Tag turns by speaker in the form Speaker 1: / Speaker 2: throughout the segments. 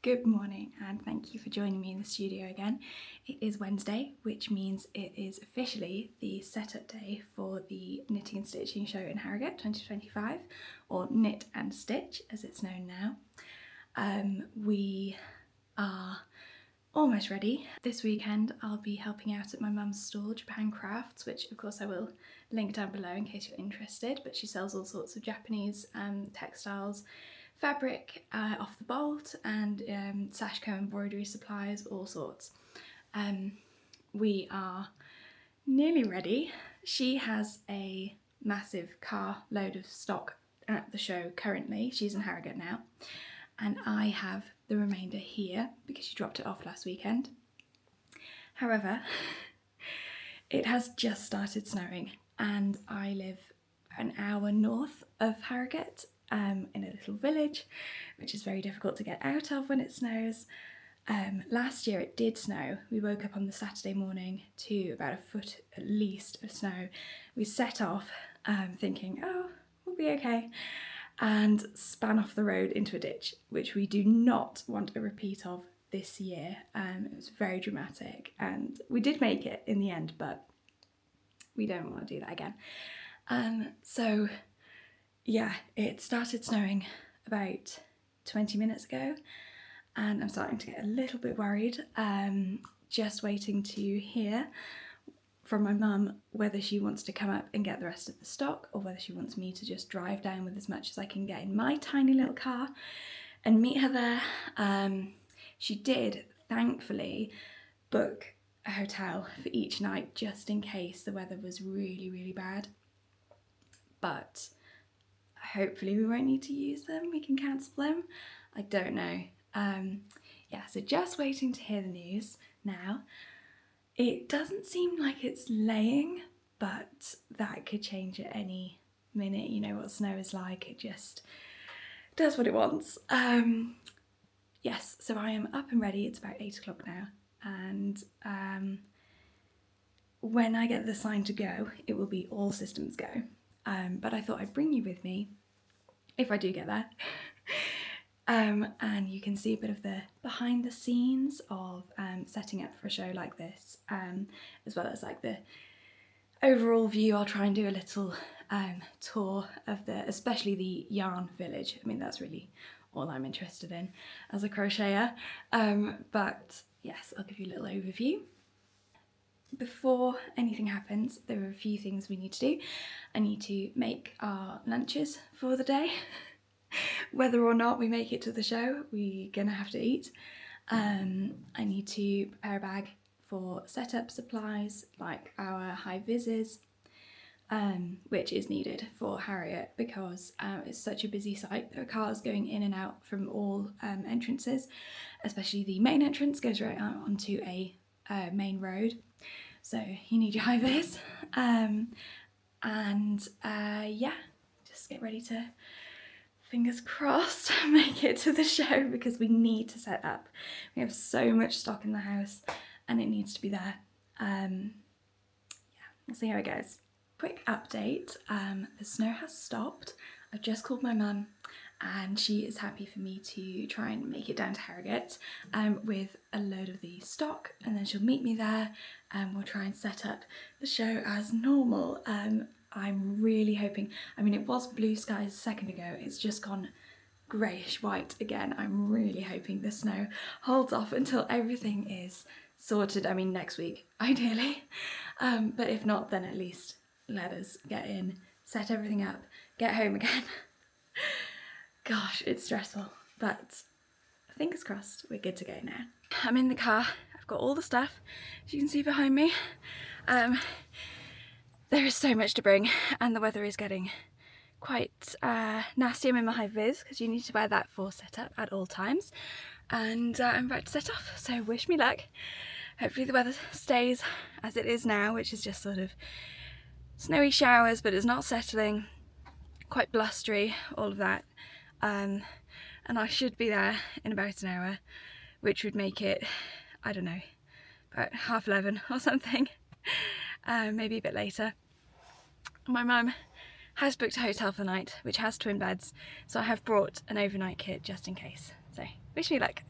Speaker 1: Good morning and thank you for joining me in the studio again. It is Wednesday, which means it is officially the setup day for the Knitting and Stitching show in Harrogate 2025, or Knit and Stitch as it's known now. We are almost ready. This weekend I'll be helping out at my mum's stall, Japan Crafts, which of course I will link down below in case you're interested, but she sells all sorts of Japanese textiles, fabric off the bolt, and sashiko embroidery supplies, all sorts. We are nearly ready. She has a massive car load of stock at the show currently. She's in Harrogate now, and I have the remainder here because she dropped it off last weekend. However, it has just started snowing and I live an hour north of Harrogate, in a little village, which is very difficult to get out of when it snows. Last year it did snow. We woke up on the Saturday morning to about a foot at least of snow. We set off thinking, oh, we'll be okay, and span off the road into a ditch, which we do not want a repeat of this year. It was very dramatic and we did make it in the end, but we don't want to do that again. So yeah, it started snowing about 20 minutes ago and I'm starting to get a little bit worried. Just waiting to hear from my mum whether she wants to come up and get the rest of the stock or whether she wants me to just drive down with as much as I can get in my tiny little car and meet her there. She did thankfully book a hotel for each night just in case the weather was really, really bad, but hopefully we won't need to use them. We can cancel them. I don't know. Yeah, so just waiting to hear the news now. It doesn't seem like it's laying, but that could change at any minute. You know what snow is like. It just does what it wants. Yes, so I am up and ready. It's about 8 o'clock now. And when I get the sign to go, it will be all systems go. But I thought I'd bring you with me if I do get there. And you can see a bit of the behind the scenes of setting up for a show like this, as well as like the overall view. I'll try and do a little tour of especially the yarn village. I mean, that's really all I'm interested in as a crocheter. But yes, I'll give you a little overview. Before anything happens, there are a few things we need to do. I need to make our lunches for the day. Whether or not we make it to the show, we're gonna have to eat. I need to prepare a bag for setup supplies like our high vises, which is needed for Harriet because it's such a busy site. There are cars going in and out from all entrances, especially the main entrance goes right out onto a main road. So you need your high vis, yeah, just get ready to, fingers crossed, make it to the show because we need to set up. We have so much stock in the house and it needs to be there. Yeah, we'll see how it goes. Quick update, the snow has stopped. I've just called my mum and she is happy for me to try and make it down to Harrogate with a load of the stock, and then she'll meet me there and we'll try and set up the show as normal. I'm really hoping, I mean it was blue skies a second ago, it's just gone greyish white again. I'm really hoping the snow holds off until everything is sorted. I mean next week ideally, but if not then at least let us get in, set everything up, get home again. Gosh, it's stressful, but fingers crossed we're good to go now. I'm in the car, I've got all the stuff, as you can see behind me. There is so much to bring and the weather is getting quite nasty. I'm in my high vis because you need to wear that for setup at all times, and I'm about to set off, so wish me luck. Hopefully the weather stays as it is now, which is just sort of snowy showers but it's not settling, quite blustery, all of that. And I should be there in about an hour, which would make it, I don't know, about 11:30 or something, maybe a bit later. My mum has booked a hotel for the night, which has twin beds, so I have brought an overnight kit just in case. So wish me luck.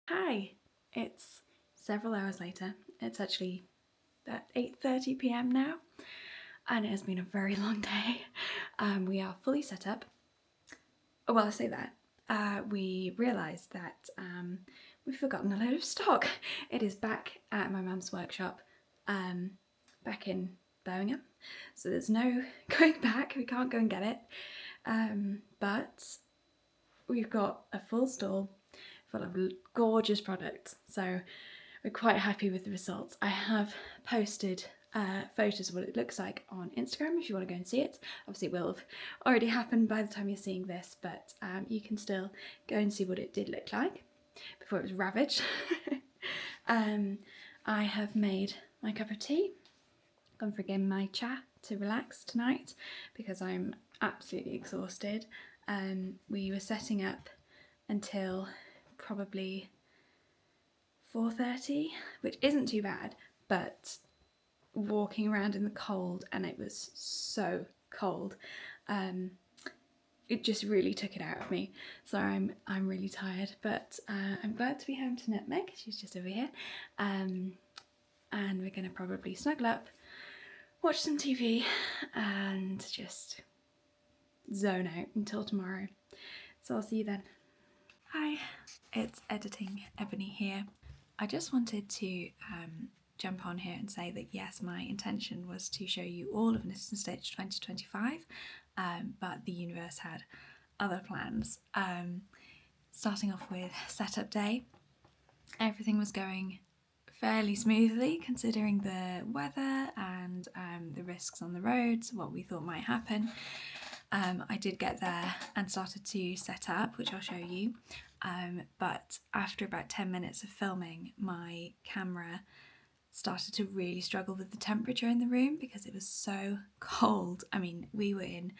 Speaker 1: Hi, it's several hours later. It's actually at 8:30 p.m. now, and it has been a very long day. We are fully set up. Well, I say that. We realised that we've forgotten a load of stock. It is back at my mum's workshop, back in Birmingham. So there's no going back. We can't go and get it. But we've got a full stall full of gorgeous products. So we're quite happy with the results. I have posted photos of what it looks like on Instagram if you want to go and see it. Obviously it will have already happened by the time you're seeing this, but you can still go and see what it did look like before it was ravaged. I have made my cup of tea, gone for again my cha to relax tonight because I'm absolutely exhausted. We were setting up until probably 4:30, which isn't too bad, but walking around in the cold, and it was so cold, it just really took it out of me. So I'm really tired, but I'm glad to be home to Nutmeg. She's just over here, and we're gonna probably snuggle up, watch some TV, and just zone out until tomorrow. So I'll see you then. Hi, it's Editing Ebony here. I just wanted to jump on here and say that yes, my intention was to show you all of Knit and Stitch 2025, but the universe had other plans. Starting off with setup day, everything was going fairly smoothly considering the weather and the risks on the roads, what we thought might happen. I did get there and started to set up, which I'll show you, but after about 10 minutes of filming, my camera started to really struggle with the temperature in the room because it was so cold. I mean, we were in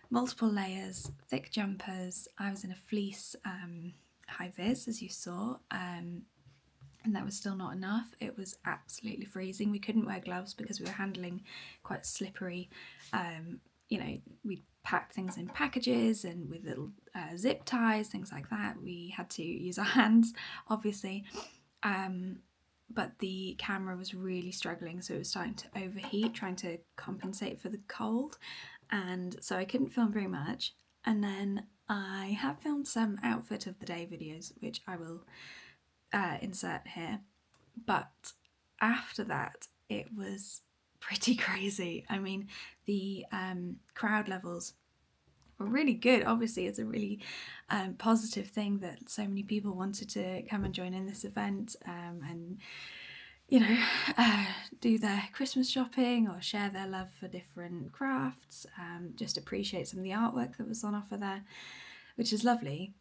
Speaker 1: multiple layers, thick jumpers. I was in a fleece high vis, as you saw, and that was still not enough. It was absolutely freezing. We couldn't wear gloves because we were handling quite slippery, we packed things in packages and with little zip ties, things like that. We had to use our hands, obviously. But the camera was really struggling, so it was starting to overheat, trying to compensate for the cold, and so I couldn't film very much. And then I have filmed some outfit of the day videos, which I will insert here, but after that it was pretty crazy. I mean, the crowd levels were really good. Obviously it's a really positive thing that so many people wanted to come and join in this event and do their Christmas shopping or share their love for different crafts, just appreciate some of the artwork that was on offer there, which is lovely.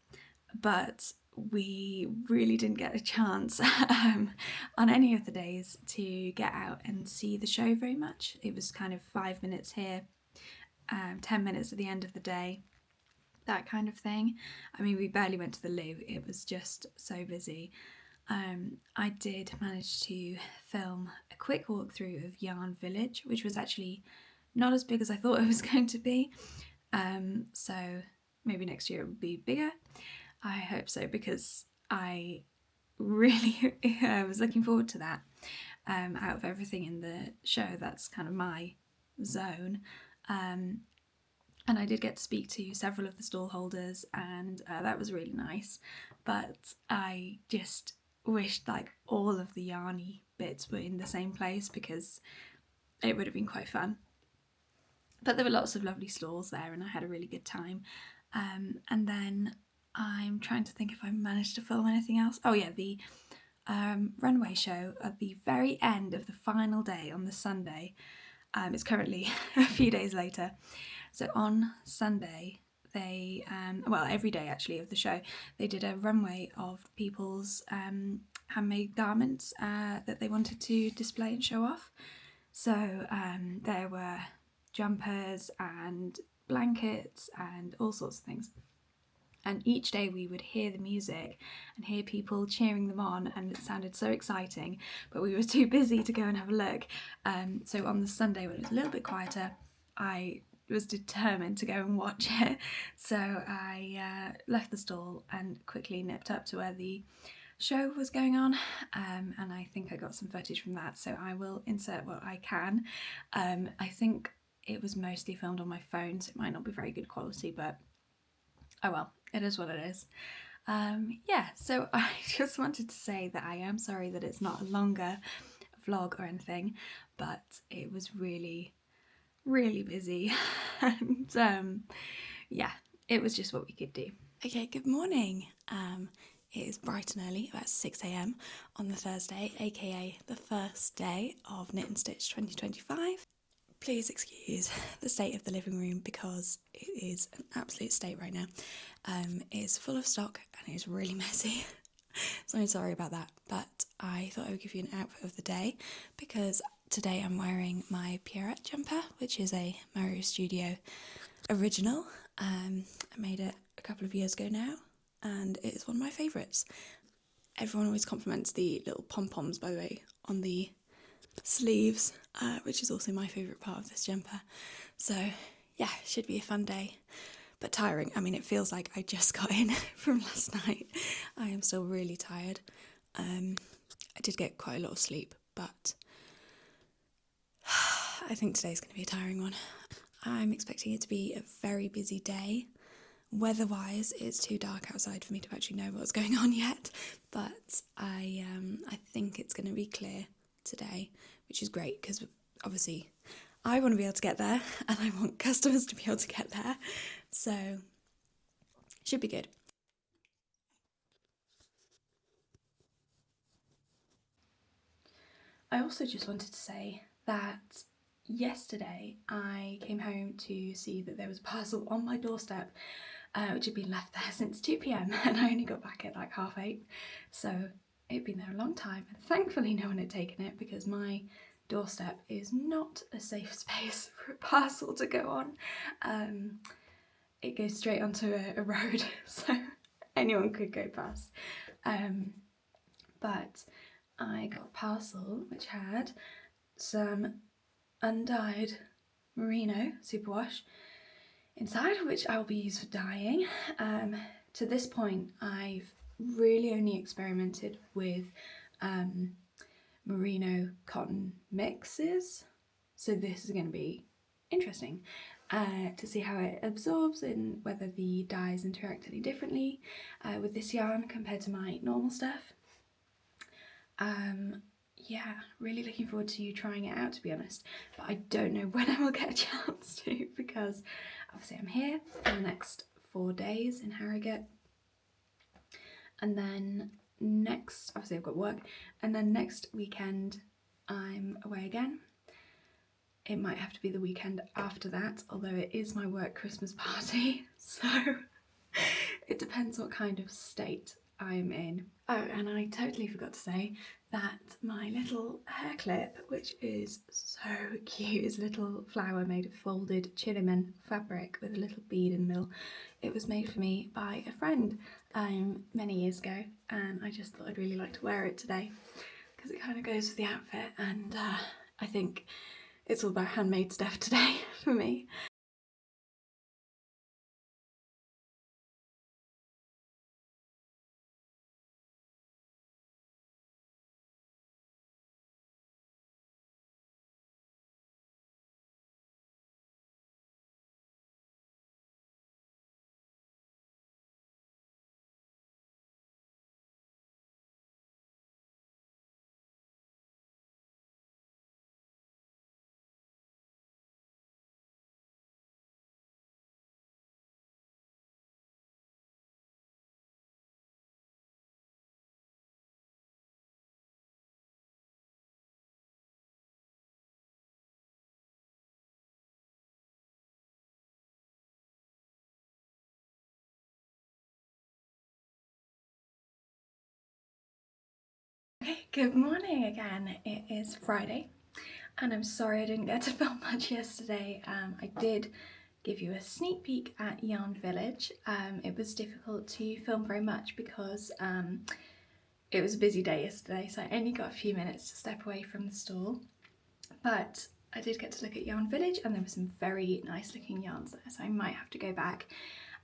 Speaker 1: But we really didn't get a chance on any of the days to get out and see the show very much. It was kind of 5 minutes here, 10 minutes at the end of the day, that kind of thing. I mean, we barely went to the loo. It was just so busy. I did manage to film a quick walkthrough of Yarn Village, which was actually not as big as I thought it was going to be. So maybe next year it will be bigger. I hope so, because I really was looking forward to that. Out of everything in the show, that's kind of my zone. And I did get to speak to several of the stall holders, and that was really nice. But I just wished like all of the yarny bits were in the same place because it would have been quite fun. But there were lots of lovely stalls there and I had a really good time. And then I'm trying to think if I managed to film anything else. Oh yeah, the runway show at the very end of the final day on the Sunday. It's currently a few days later. So on Sunday, they, every day actually of the show, they did a runway of people's handmade garments that they wanted to display and show off. So there were jumpers and blankets and all sorts of things. And each day we would hear the music and hear people cheering them on, and it sounded so exciting, but we were too busy to go and have a look. So on the Sunday, when it was a little bit quieter, I was determined to go and watch it. So I left the stall and quickly nipped up to where the show was going on, and I think I got some footage from that, so I will insert what I can. I think it was mostly filmed on my phone, so it might not be very good quality, but oh well, it is what it is. Yeah, so I just wanted to say that I am sorry that it's not a longer vlog or anything, but it was really busy and yeah, it was just what we could do. Okay, good morning. It is bright and early, about 6 a.m. on the Thursday, aka the first day of Knit and Stitch 2025. Please excuse the state of the living room because it is an absolute state right now. It is full of stock and it is really messy. So I'm sorry about that, but I thought I would give you an outfit of the day because today I'm wearing my Pierrette jumper, which is a Mario Studio original. I made it a couple of years ago now and it is one of my favourites. Everyone always compliments the little pom-poms, by the way, on the sleeves, which is also my favourite part of this jumper. So yeah, should be a fun day, but tiring. I mean, it feels like I just got in from last night. I am still really tired. I did get quite a lot of sleep, but I think today's going to be a tiring one. I'm expecting it to be a very busy day. Weather-wise, it's too dark outside for me to actually know what's going on yet, but I think it's going to be clear today, which is great because obviously I want to be able to get there and I want customers to be able to get there, so should be good. I also just wanted to say that yesterday I came home to see that there was a parcel on my doorstep which had been left there since 2 p.m. and I only got back at like 8:30, so it'd been there a long time and thankfully no one had taken it because my doorstep is not a safe space for a parcel to go on. It goes straight onto a road, so anyone could go past. But I got a parcel which had some undyed merino superwash inside, which I will be used for dyeing. To this point, I've really only experimented with merino cotton mixes, so this is going to be interesting to see how it absorbs and whether the dyes interact any differently with this yarn compared to my normal stuff. Yeah, really looking forward to you trying it out, to be honest, but I don't know when I will get a chance to because obviously I'm here for the next 4 days in Harrogate, and then obviously I've got work, and then next weekend I'm away again. It might have to be the weekend after that, although it is my work Christmas party, so it depends what kind of state I'm in. Oh, and I totally forgot to say that my little hair clip, which is so cute, is a little flower made of folded chinaman fabric with a little bead in the middle. It was made for me by a friend many years ago, and I just thought I'd really like to wear it today because it kind of goes with the outfit, and I think it's all about handmade stuff today for me. Okay, good morning again. It is Friday and I'm sorry I didn't get to film much yesterday. I did give you a sneak peek at Yarn Village. It was difficult to film very much because it was a busy day yesterday, so I only got a few minutes to step away from the stall, but I did get to look at Yarn Village and there were some very nice looking yarns there, so I might have to go back.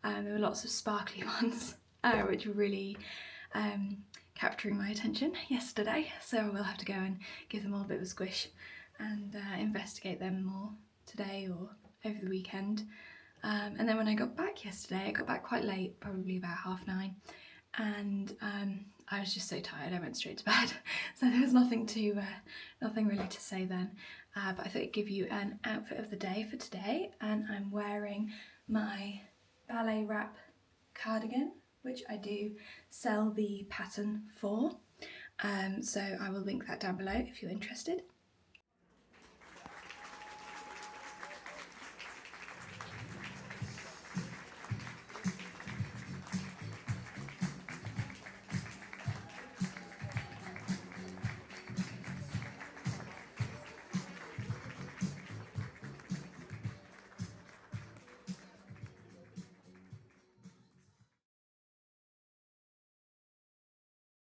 Speaker 1: There were lots of sparkly ones which were really capturing my attention yesterday, so I will have to go and give them all a bit of a squish and investigate them more today or over the weekend. And then when I got back yesterday, I got back quite late, probably about 9:30, and I was just so tired I went straight to bed, so there was nothing really to say then. But I thought I'd give you an outfit of the day for today, and I'm wearing my Ballet Wrap Cardigan, which I do sell the pattern for, so I will link that down below if you're interested.